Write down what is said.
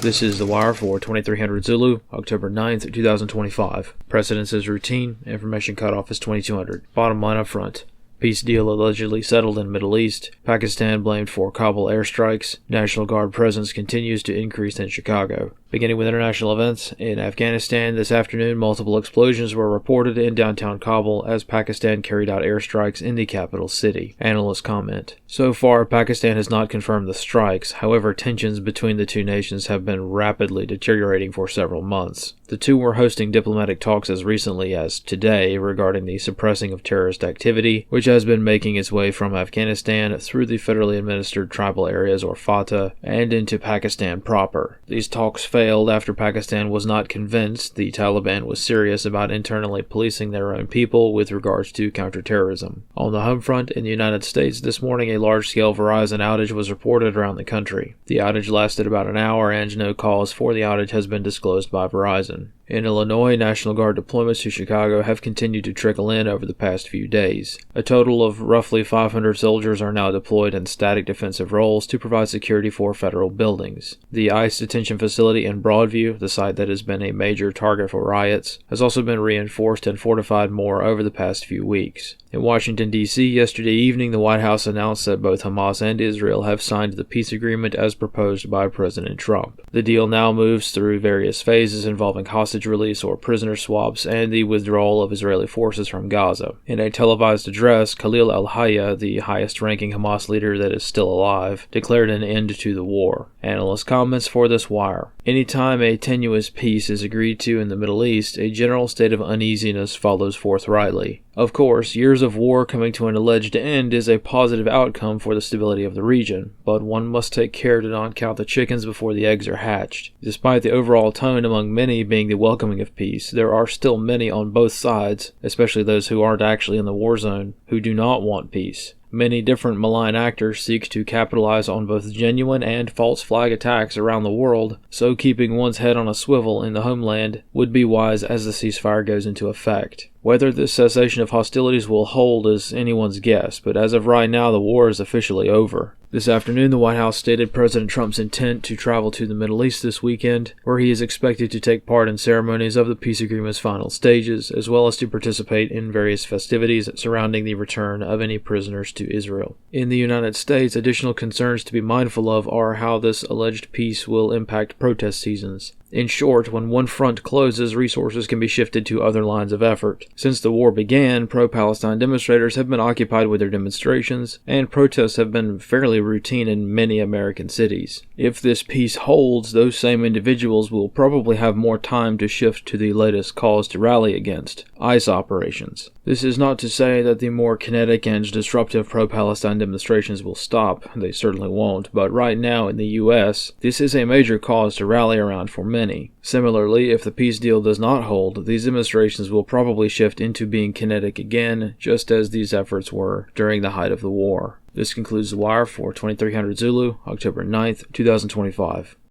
This is The Wire for 2300 Zulu, October 9th, 2025. Precedence is routine. Information cutoff is 2200. Bottom line up front. Peace deal allegedly settled in Middle East. Pakistan blamed for Kabul airstrikes. National Guard presence continues to increase in Chicago. Beginning with international events, in Afghanistan this afternoon, multiple explosions were reported in downtown Kabul as Pakistan carried out airstrikes in the capital city. Analysts comment. So far, Pakistan has not confirmed the strikes. However, tensions between the two nations have been rapidly deteriorating for several months. The two were hosting diplomatic talks as recently as today regarding the suppressing of terrorist activity, which has been making its way from Afghanistan through the federally administered tribal areas or FATA and into Pakistan proper. These talks failed after Pakistan was not convinced the Taliban was serious about internally policing their own people with regards to counterterrorism. On the home front in the United States this morning, a large-scale Verizon outage was reported around the country. The outage lasted about an hour and no cause for the outage has been disclosed by Verizon. In Illinois, National Guard deployments to Chicago have continued to trickle in over the past few days. A total of roughly 500 soldiers are now deployed in static defensive roles to provide security for federal buildings. The ICE detention facility in Broadview, the site that has been a major target for riots, has also been reinforced and fortified more over the past few weeks. In Washington, D.C., yesterday evening, the White House announced that both Hamas and Israel have signed the peace agreement as proposed by President Trump. The deal now moves through various phases involving hostage release or prisoner swaps and the withdrawal of Israeli forces from Gaza. In a televised address, Khalil al-Hayya, the highest-ranking Hamas leader that is still alive, declared an end to the war. Analyst comments for this wire. Anytime a tenuous peace is agreed to in the Middle East, a general state of uneasiness follows forthrightly. Of course, years of war coming to an alleged end is a positive outcome for the stability of the region, but one must take care to not count the chickens before the eggs are hatched. Despite the overall tone among many being the welcoming of peace, there are still many on both sides, especially those who aren't actually in the war zone, who do not want peace. Many different malign actors seek to capitalize on both genuine and false flag attacks around the world, so keeping one's head on a swivel in the homeland would be wise as the ceasefire goes into effect. Whether this cessation of hostilities will hold is anyone's guess, but as of right now, the war is officially over. This afternoon, the White House stated President Trump's intent to travel to the Middle East this weekend, where he is expected to take part in ceremonies of the peace agreement's final stages, as well as to participate in various festivities surrounding the return of any prisoners to Israel. In the United States, additional concerns to be mindful of are how this alleged peace will impact protest seasons. In short, when one front closes, resources can be shifted to other lines of effort. Since the war began, pro-Palestine demonstrators have been occupied with their demonstrations, and protests have been fairly routine in many American cities. If this peace holds, those same individuals will probably have more time to shift to the latest cause to rally against, ICE operations. This is not to say that the more kinetic and disruptive pro-Palestine demonstrations will stop. They certainly won't, but right now in the U.S., this is a major cause to rally around for many. Similarly, if the peace deal does not hold, these demonstrations will probably shift into being kinetic again, just as these efforts were during the height of the war. This concludes The Wire for 2300 Zulu, October 9th, 2025.